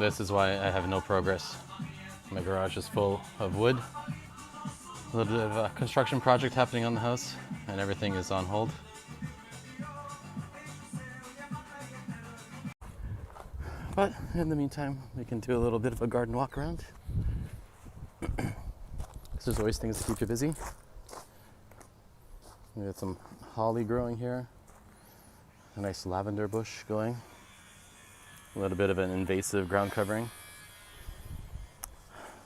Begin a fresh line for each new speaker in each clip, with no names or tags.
This is why I have no progress. My garage is full of wood. A little bit of a construction project happening on the house, and everything is on hold. But in the meantime, we can do a little bit of a garden walk around. There's always things to keep you busy. We got some holly growing here, a nice lavender bush going, a little bit of an invasive ground covering.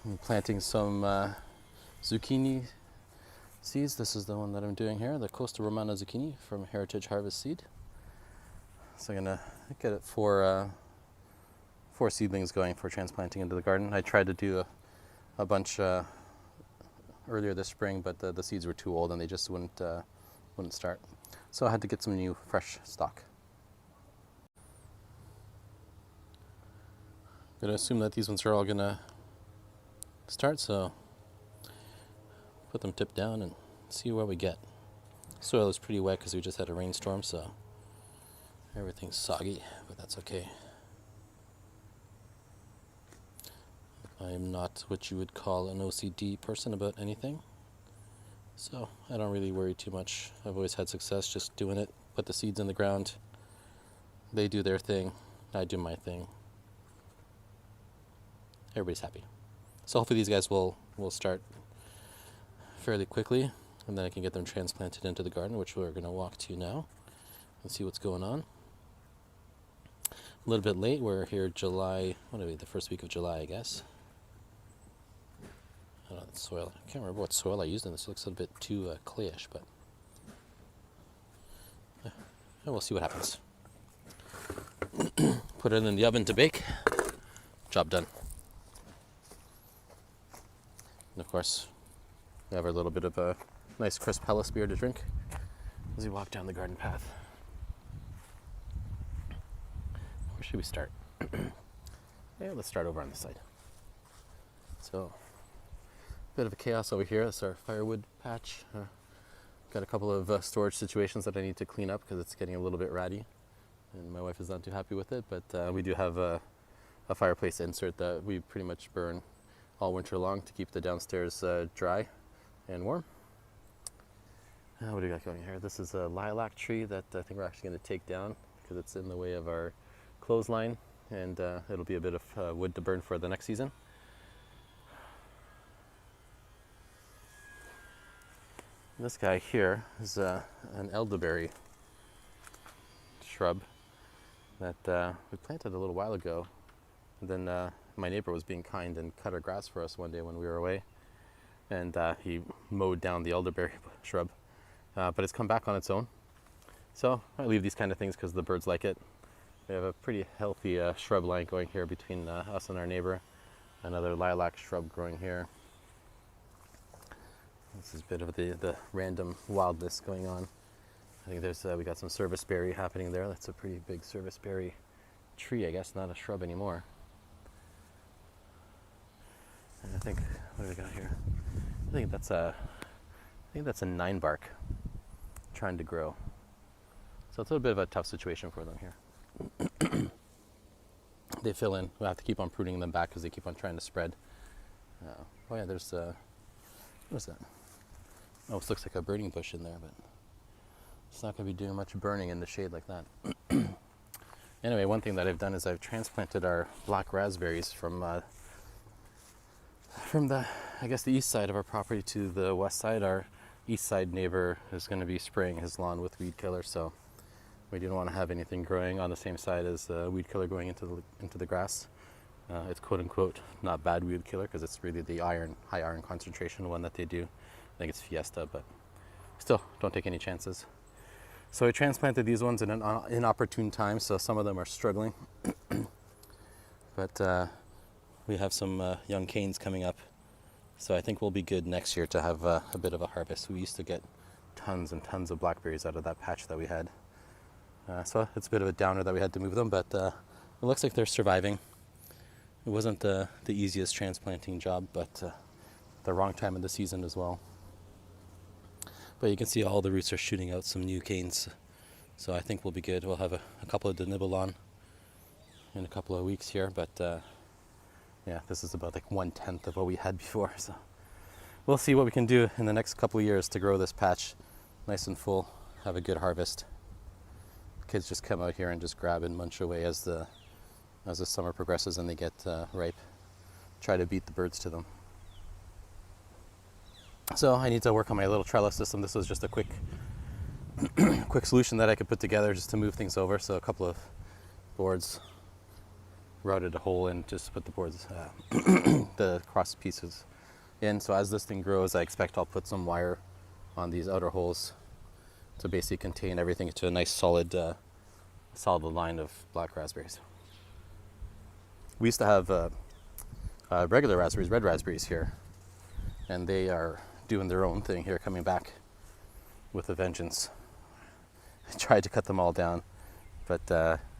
I'm planting some zucchini seeds. This is the one that I'm doing here, the Costa Romana zucchini from Heritage Harvest Seed. So I'm gonna get it four seedlings going for transplanting into the garden. I tried to do a bunch earlier this spring, but the seeds were too old and they just wouldn't start. So I had to get some new fresh stock. I'm gonna assume that these ones are all gonna start, so put them tipped down and see what we get. Soil is pretty wet because we just had a rainstorm, so everything's soggy, but that's okay. I am not what you would call an OCD person about anything, so I don't really worry too much. I've always had success just doing it. Put the seeds in the ground, they do their thing, I do my thing. Everybody's happy. So hopefully these guys will start fairly quickly, and then I can get them transplanted into the garden, which we're going to walk to now and see what's going on. A little bit late. We're here July, the first week of July, I guess. I don't know, the soil. I can't remember what soil I used in this. It looks a little bit too clayish, but we'll see what happens. Put it in the oven to bake. Job done. And of course, we have our little bit of a nice crisp Hellas beer to drink as we walk down the garden path. Where should we start? Yeah, let's start over on this side. So, bit of a chaos over here. That's our firewood patch. Got a couple of storage situations that I need to clean up because it's getting a little bit ratty, and my wife is not too happy with it. But we do have a fireplace insert that we pretty much burn all winter long to keep the downstairs dry and warm. What do we got going here? This is a lilac tree that I think we're actually going to take down because it's in the way of our clothesline, and it'll be a bit of wood to burn for the next season. This guy here is an elderberry shrub that we planted a little while ago, and then my neighbor was being kind and cut our grass for us one day when we were away, and he mowed down the elderberry shrub, but it's come back on its own. So I leave these kind of things because the birds like it. We have a pretty healthy shrub line going here between us and our neighbor. Another lilac shrub growing here. This is a bit of the random wildness going on. I think there's we got some serviceberry happening there. That's a pretty big serviceberry tree, I guess, not a shrub anymore. And I think, what do we got here? I think that's a 9-bark trying to grow. So it's a little bit of a tough situation for them here. They fill in. We'll have to keep on pruning them back because they keep on trying to spread. Oh yeah, there's what is that? Oh, it looks like a burning bush in there, but it's not going to be doing much burning in the shade like that. Anyway, one thing that I've done is I've transplanted our black raspberries from the, I guess, the east side of our property to the west side. Our east side neighbor is going to be spraying his lawn with weed killer, so we didn't want to have anything growing on the same side as weed killer going into the grass. It's quote unquote not bad weed killer because it's really the high iron concentration one that they do. I think it's Fiesta, but still, don't take any chances. So I transplanted these ones in an inopportune time, so some of them are struggling. But we have some young canes coming up, so I think we'll be good next year to have a bit of a harvest. We used to get tons and tons of blackberries out of that patch that we had. So it's a bit of a downer that we had to move them, but it looks like they're surviving. It wasn't the easiest transplanting job, but the wrong time of the season as well. But you can see all the roots are shooting out some new canes, so I think we'll be good. We'll have a couple to nibble on in a couple of weeks here, but yeah, this is about like 1/10 of what we had before. So we'll see what we can do in the next couple of years to grow this patch nice and full, have a good harvest. Kids just come out here and just grab and munch away as the summer progresses and they get ripe. Try to beat the birds to them. So I need to work on my little trellis system. This was just a quick solution that I could put together just to move things over. So a couple of boards, routed a hole in, just put the boards, the cross pieces in. So as this thing grows, I expect I'll put some wire on these outer holes to basically contain everything to a nice solid line of black raspberries. We used to have regular raspberries, red raspberries here, and they are doing their own thing here, coming back with a vengeance. I tried to cut them all down, but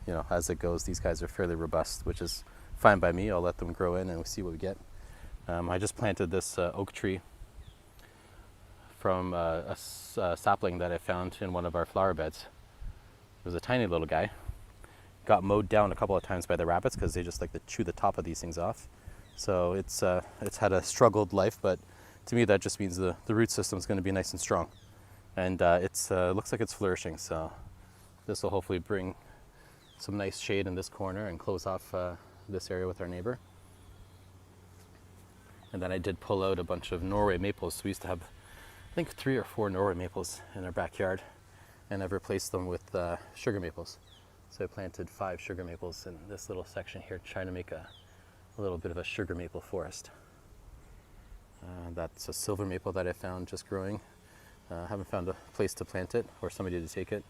you know, as it goes, these guys are fairly robust, which is fine by me. I'll let them grow in and we'll see what we get. I just planted this oak tree from a sapling that I found in one of our flower beds. It was a tiny little guy. Got mowed down a couple of times by the rabbits because they just like to chew the top of these things off. So it's had a struggled life, but to me that just means the root system is going to be nice and strong. And it looks like it's flourishing, so this will hopefully bring some nice shade in this corner and close off this area with our neighbor. And then I did pull out a bunch of Norway maples. So we used to have, I think, 3 or 4 Norway maples in our backyard, and I've replaced them with sugar maples. So I planted 5 sugar maples in this little section here, trying to make a little bit of a sugar maple forest. That's a silver maple that I found just growing. Haven't found a place to plant it or somebody to take it.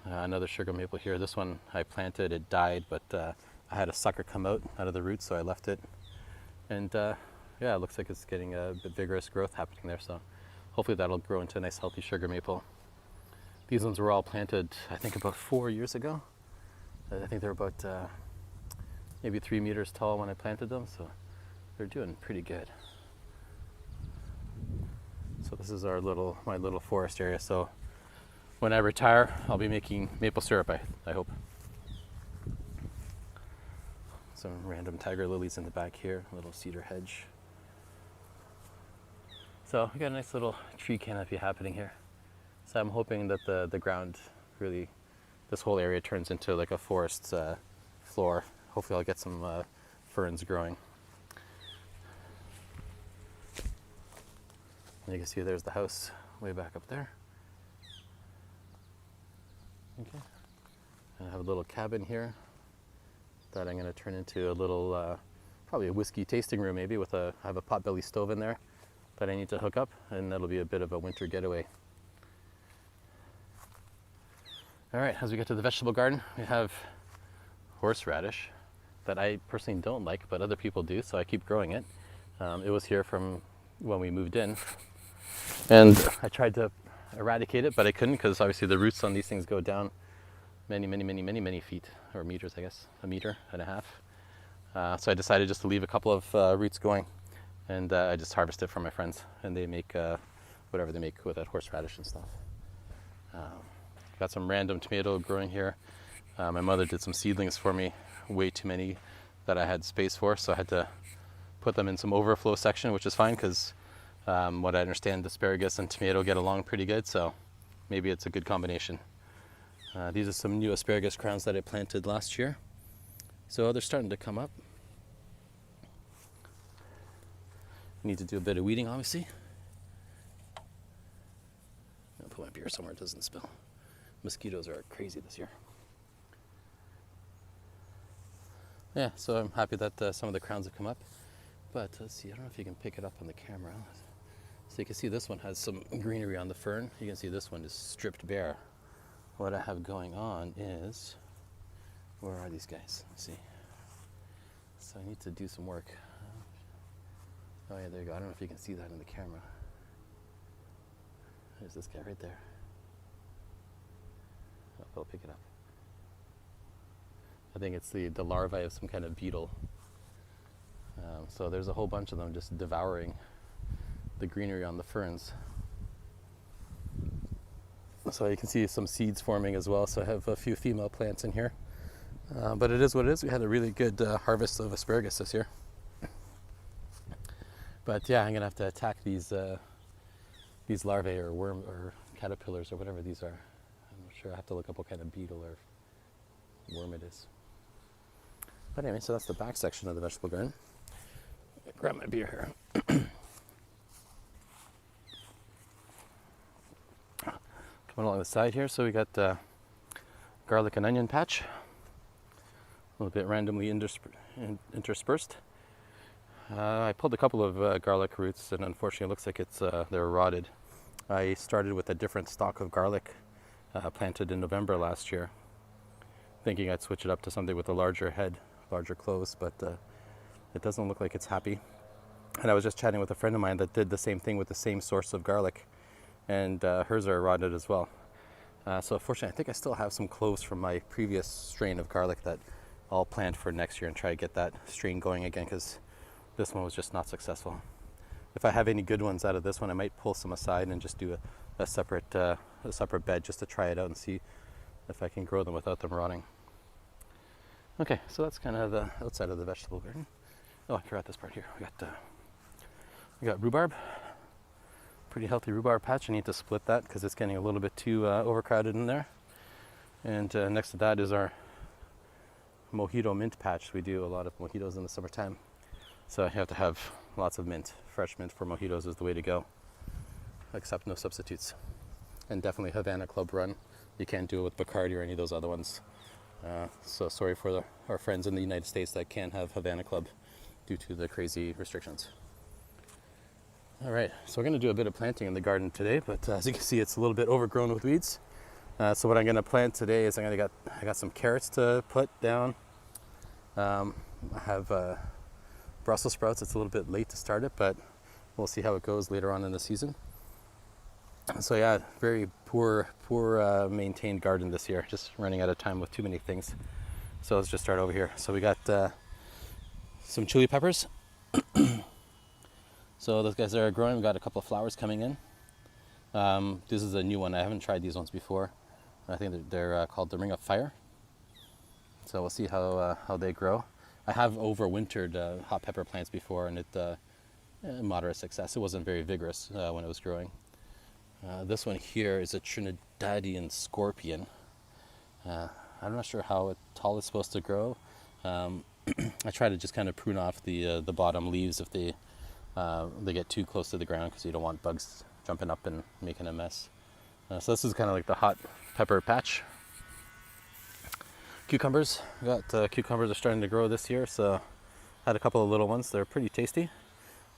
Another sugar maple here. This one I planted, it died, but I had a sucker come out of the roots, so I left it. And yeah, it looks like it's getting a bit vigorous growth happening there, so hopefully that'll grow into a nice healthy sugar maple. These ones were all planted, I think, about 4 years ago. I think they're about maybe 3 meters tall when I planted them, so they're doing pretty good. So this is my little forest area. So when I retire, I'll be making maple syrup, I hope. Some random tiger lilies in the back here, a little cedar hedge. So we got a nice little tree canopy happening here. So I'm hoping that the ground really, this whole area turns into like a forest floor. Hopefully I'll get some ferns growing. And you can see there's the house way back up there. Okay. And I have a little cabin here that I'm going to turn into a little, probably a whiskey tasting room maybe, I have a potbelly stove in there that I need to hook up, and that'll be a bit of a winter getaway. All right, as we get to the vegetable garden, we have horseradish that I personally don't like, but other people do, so I keep growing it. It was here from when we moved in, and I tried to eradicate it, but I couldn't, because obviously the roots on these things go down many feet, or meters, I guess, 1.5 meters. So I decided just to leave a couple of roots going, and I just harvest it from my friends, and they make whatever they make with that horseradish and stuff. Got some random tomato growing here. My mother did some seedlings for me, way too many that I had space for, so I had to put them in some overflow section, which is fine, because what I understand, asparagus and tomato get along pretty good, so maybe it's a good combination. These are some new asparagus crowns that I planted last year. So they're starting to come up. Need to do a bit of weeding, obviously. I'll put my beer somewhere it doesn't spill. Mosquitoes are crazy this year. Yeah, so I'm happy that some of the crowns have come up. But let's see, I don't know if you can pick it up on the camera. So you can see this one has some greenery on the fern. You can see this one is stripped bare. What I have going on is, where are these guys? Let's see. So I need to do some work. Oh yeah, there you go. I don't know if you can see that in the camera. There's this guy right there. I'll pick it up. I think it's the larvae of some kind of beetle. So there's a whole bunch of them just devouring the greenery on the ferns. So you can see some seeds forming as well. So I have a few female plants in here. But it is what it is. We had a really good harvest of asparagus this year. But yeah, I'm gonna have to attack these larvae or worm or caterpillars or whatever these are. I'm not sure. I have to look up what kind of beetle or worm it is. But anyway, so that's the back section of the vegetable garden. Grab my beer here. Coming along the side here, so we got garlic and onion patch, a little bit randomly interspersed. I pulled a couple of garlic roots, and unfortunately, it looks like they're rotted. I started with a different stock of garlic planted in November last year, thinking I'd switch it up to something with a larger head, larger cloves, but it doesn't look like it's happy. And I was just chatting with a friend of mine that did the same thing with the same source of garlic, and hers are rotted as well. So unfortunately, I think I still have some cloves from my previous strain of garlic that I'll plant for next year and try to get that strain going again, because this one was just not successful. If I have any good ones out of this one, I might pull some aside and just do a separate bed just to try it out and see if I can grow them without them rotting. Okay, so that's kind of the outside of the vegetable garden. Oh, I forgot this part here. We got rhubarb. Pretty healthy rhubarb patch. I need to split that because it's getting a little bit too overcrowded in there. And next to that is our mojito mint patch. We do a lot of mojitos in the summertime, so I have to have lots of mint. Fresh mint for mojitos is the way to go, except no substitutes. And definitely Havana Club Run. You can't do it with Bacardi or any of those other ones. So sorry for our friends in the United States that can't have Havana Club due to the crazy restrictions. All right, so we're going to do a bit of planting in the garden today, but as you can see, it's a little bit overgrown with weeds. So what I'm going to plant today is I got some carrots to put down. I have Brussels sprouts. It's a little bit late to start it, but we'll see how it goes later on in the season. So yeah, very poor maintained garden this year. Just running out of time with too many things. So let's just start over here. So we got some chili peppers. So those guys are growing. We got a couple of flowers coming in. This is a new one. I haven't tried these ones before. I think they're called the Ring of Fire. So we'll see how they grow. I have overwintered hot pepper plants before, and moderate success. It wasn't very vigorous when it was growing. This one here is a Trinidadian scorpion. I'm not sure how tall it's supposed to grow. I try to just kind of prune off the bottom leaves if they get too close to the ground, because you don't want bugs jumping up and making a mess. So this is kind of like the hot pepper patch. Cucumbers. We got cucumbers are starting to grow this year, so had a couple of little ones. They're pretty tasty.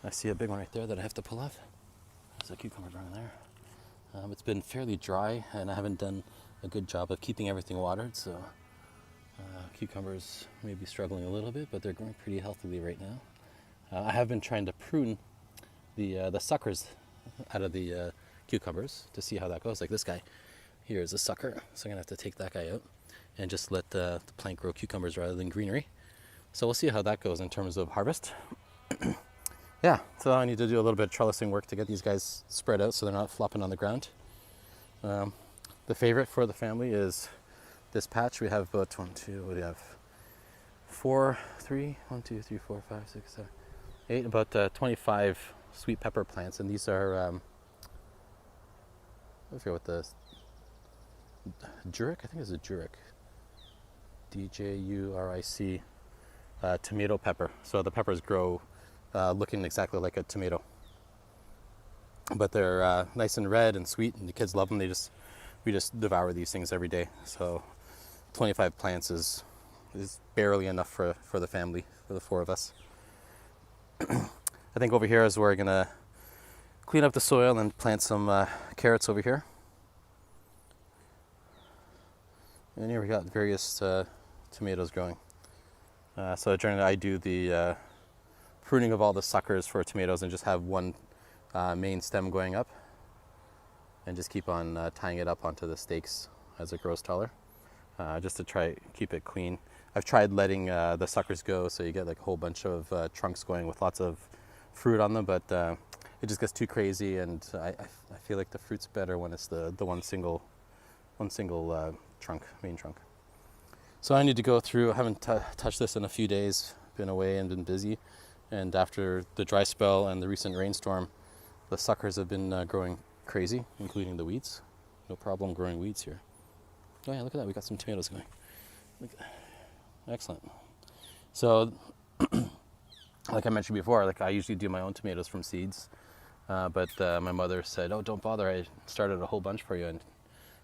I see a big one right there that I have to pull off. There's a cucumber growing there. It's been fairly dry, and I haven't done a good job of keeping everything watered, so cucumbers may be struggling a little bit, but they're growing pretty healthily right now. I have been trying to prune the suckers out of the cucumbers to see how that goes. Like this guy here is a sucker, so I'm gonna have to take that guy out and just let the plant grow cucumbers rather than greenery. So we'll see how that goes in terms of harvest. Yeah, so I need to do a little bit of trellising work to get these guys spread out so they're not flopping on the ground. The favorite for the family is this patch. We have about 1, 2, what do you have? 4, 3, 1, 2, 3, 4, 5, 6, 7, 8, about 25 sweet pepper plants, and these are I forget what the Juric, I think it's a Juric, DJURIC, tomato pepper. So the peppers grow looking exactly like a tomato, but they're nice and red and sweet, and the kids love them. We just devour these things every day. So 25 plants is barely enough for the family, for the 4 of us. I think over here is where we're gonna clean up the soil and plant some carrots over here. And here we got various tomatoes growing. So generally I do the pruning of all the suckers for tomatoes and just have one main stem going up, and just keep on tying it up onto the stakes as it grows taller, just to try keep it clean. I've tried letting the suckers go, so you get like a whole bunch of trunks going with lots of fruit on them, but it just gets too crazy, and I feel like the fruit's better when it's the one single trunk, main trunk. So I need to go through, I haven't touched this in a few days, been away and been busy. And after the dry spell and the recent rainstorm, the suckers have been growing crazy, including the weeds. No problem growing weeds here. Oh yeah, look at that, we got some tomatoes going. Excellent. So, like I mentioned before, like I usually do my own tomatoes from seeds. But my mother said, "Oh, don't bother. I started a whole bunch for you," and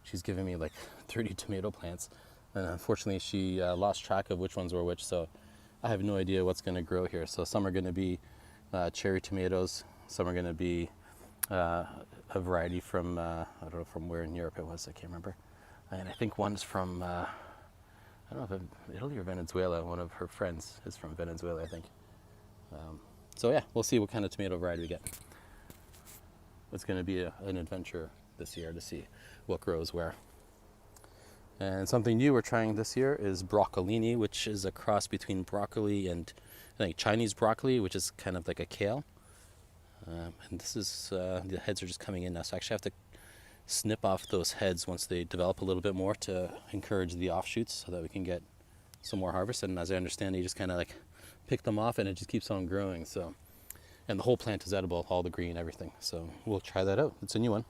she's given me like 30 tomato plants. And unfortunately, she lost track of which ones were which, so I have no idea what's going to grow here. So some are going to be cherry tomatoes. Some are going to be a variety from I don't know from where in Europe it was. I can't remember. And I think one's from I don't know if Italy or Venezuela. One of her friends is from Venezuela, I think. So yeah, we'll see what kind of tomato variety we get. It's going to be an adventure this year to see what grows where. And something new we're trying this year is broccolini, which is a cross between broccoli and I think Chinese broccoli, which is kind of like a kale. And this is, the heads are just coming in now, so I actually have to snip off those heads once they develop a little bit more to encourage the offshoots so that we can get some more harvest. And as I understand, you just kind of like pick them off and it just keeps on growing. So. And the whole plant is edible, all the green, everything. So we'll try that out. It's a new one.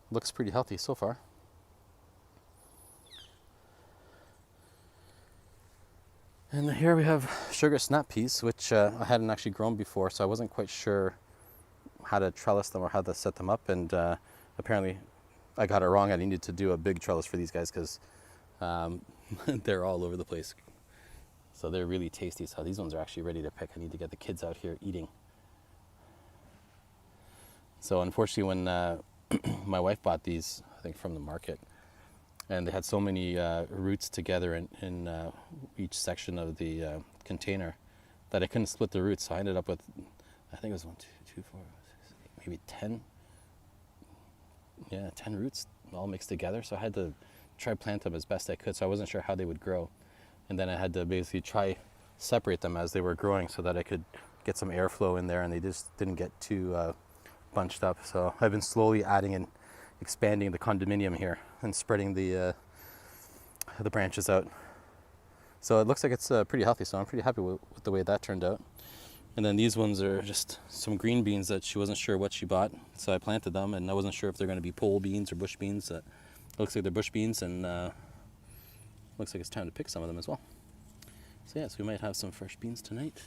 Looks pretty healthy so far. And here we have sugar snap peas, which I hadn't actually grown before, so I wasn't quite sure how to trellis them or how to set them up. And apparently I got it wrong. I needed to do a big trellis for these guys because they're all over the place. So they're really tasty. So these ones are actually ready to pick. I need to get the kids out here eating. So unfortunately, when my wife bought these, I think from the market, and they had so many roots together in each section of the container that I couldn't split the roots. So I ended up with, I think it was 1, 2, 2, 4, 6, 8, maybe 10. Yeah, 10 roots all mixed together. So I had to try plant them as best I could. So I wasn't sure how they would grow. And then I had to basically try separate them as they were growing so that I could get some airflow in there and they just didn't get too bunched up. So I've been slowly adding and expanding the condominium here and spreading the branches out. So it looks like it's pretty healthy, so I'm pretty happy with the way that turned out. And then these ones are just some green beans that she wasn't sure what she bought, so I planted them, and I wasn't sure if they're going to be pole beans or bush beans. It looks like they're bush beans, and looks like it's time to pick some of them as well. So yeah, so we might have some fresh beans tonight,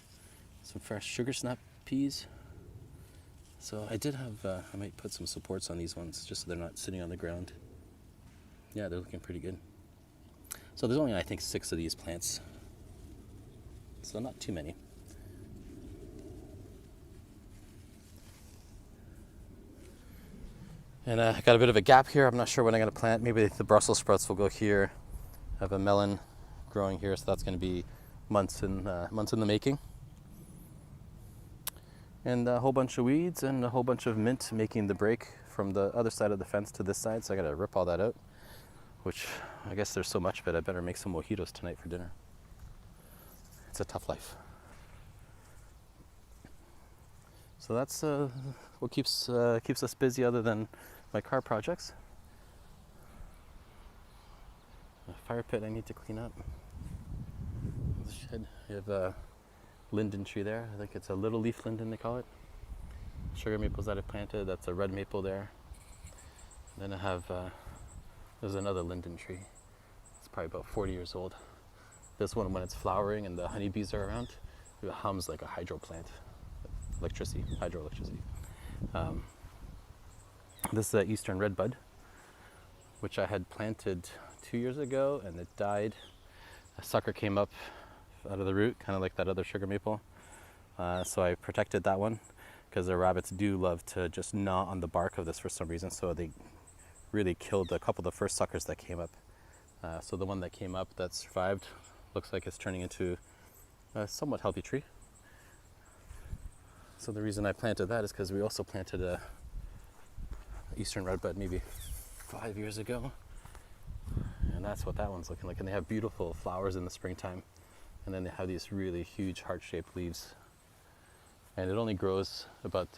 some fresh sugar snap peas. So I did have, I might put some supports on these ones just so they're not sitting on the ground. Yeah, they're looking pretty good. So there's only, I think, 6 of these plants. So not too many. And I got a bit of a gap here. I'm not sure when I'm going to plant. Maybe the Brussels sprouts will go here. I have a melon growing here, so that's going to be months in the making. And a whole bunch of weeds and a whole bunch of mint making the break from the other side of the fence to this side. So I gotta rip all that out, which I guess there's so much of it. I better make some mojitos tonight for dinner. It's a tough life. So that's what keeps us busy other than my car projects. A fire pit I need to clean up. The shed. We have a linden tree there. I think it's a little leaf linden they call it. Sugar maples that I planted. That's a red maple there. Then I have there's another linden tree. It's probably about 40 years old. This one, when it's flowering and the honeybees are around, it hums like a hydro plant. Hydroelectricity. This is Eastern Redbud, which I had planted 2 years ago, and it died. A sucker came up out of the root, kind of like that other sugar maple. So I protected that one because the rabbits do love to just gnaw on the bark of this for some reason. So they really killed a couple of the first suckers that came up. So the one that came up that survived looks like it's turning into a somewhat healthy tree. So the reason I planted that is because we also planted a Eastern Redbud maybe 5 years ago. And that's what that one's looking like. And they have beautiful flowers in the springtime. And then they have these really huge heart-shaped leaves. And it only grows about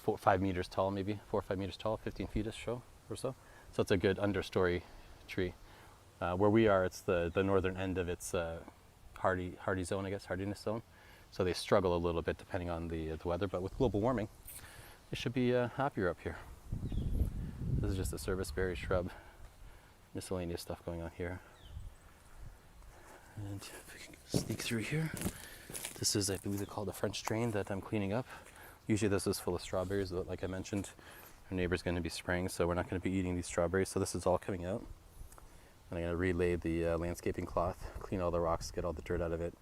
5 meters tall, maybe 4 or 5 meters tall, 15 feet or so. So it's a good understory tree. Where we are, it's the northern end of its hardy zone, I guess, hardiness zone. So they struggle a little bit depending on the weather, but with global warming, they should be happier up here. This is just a service berry shrub. Miscellaneous stuff going on here. And if we can sneak through here, this is, I believe, called a French drain that I'm cleaning up. Usually this is full of strawberries, but like I mentioned, our neighbor's going to be spraying, so we're not going to be eating these strawberries. So this is all coming out. And I'm going to relay the landscaping cloth, clean all the rocks, get all the dirt out of it,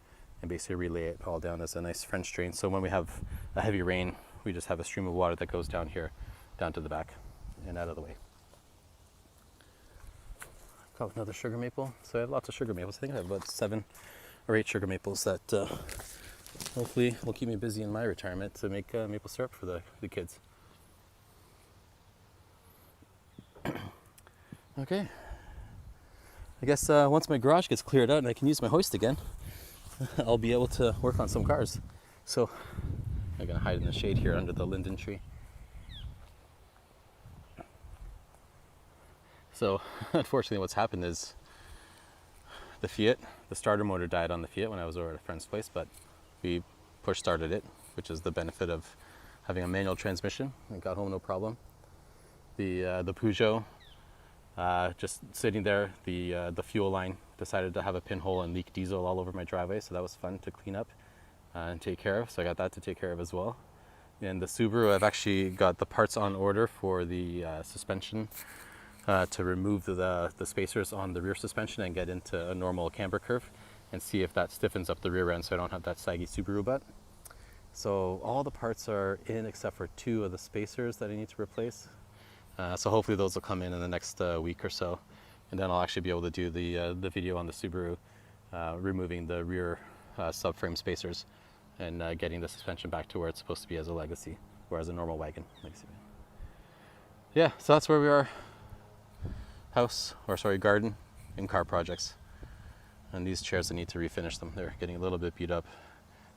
and basically relay it all down as a nice French drain. So when we have a heavy rain, we just have a stream of water that goes down here, down to the back, and out of the way. Got another sugar maple. So I have lots of sugar maples. I think I have about 7 or 8 sugar maples that hopefully will keep me busy in my retirement to make maple syrup for the kids. Okay. I guess once my garage gets cleared out and I can use my hoist again, I'll be able to work on some cars. So I'm gonna hide in the shade here under the linden tree. So unfortunately what's happened is the starter motor died on the Fiat when I was over at a friend's place, but we push started it, which is the benefit of having a manual transmission. I got home no problem. The Peugeot, just sitting there, the fuel line decided to have a pinhole and leak diesel all over my driveway, so that was fun to clean up and take care of. So I got that to take care of as well. And the Subaru, I've actually got the parts on order for the suspension to remove the spacers on the rear suspension and get into a normal camber curve and see if that stiffens up the rear end so I don't have that saggy Subaru butt. So all the parts are in except for 2 of the spacers that I need to replace. So hopefully those will come in the next week or so, and then I'll actually be able to do the video on the Subaru, removing the rear subframe spacers and getting the suspension back to where it's supposed to be as a legacy, or as a normal wagon. Legacy. Yeah, so that's where we are. Garden and car projects. And these chairs, I need to refinish them. They're getting a little bit beat up.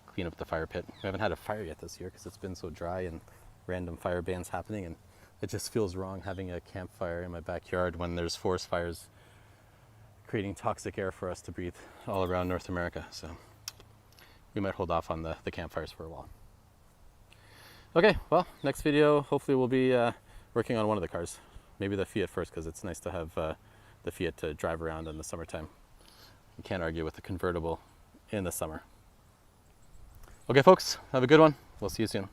Clean up the fire pit. We haven't had a fire yet this year because it's been so dry and random fire bans happening, and it just feels wrong having a campfire in my backyard when there's forest fires creating toxic air for us to breathe all around North America. So we might hold off on the campfires for a while. Okay, well, next video, hopefully we'll be working on one of the cars. Maybe the Fiat first, because it's nice to have the Fiat to drive around in the summertime. You can't argue with the convertible in the summer. Okay, folks, have a good one. We'll see you soon.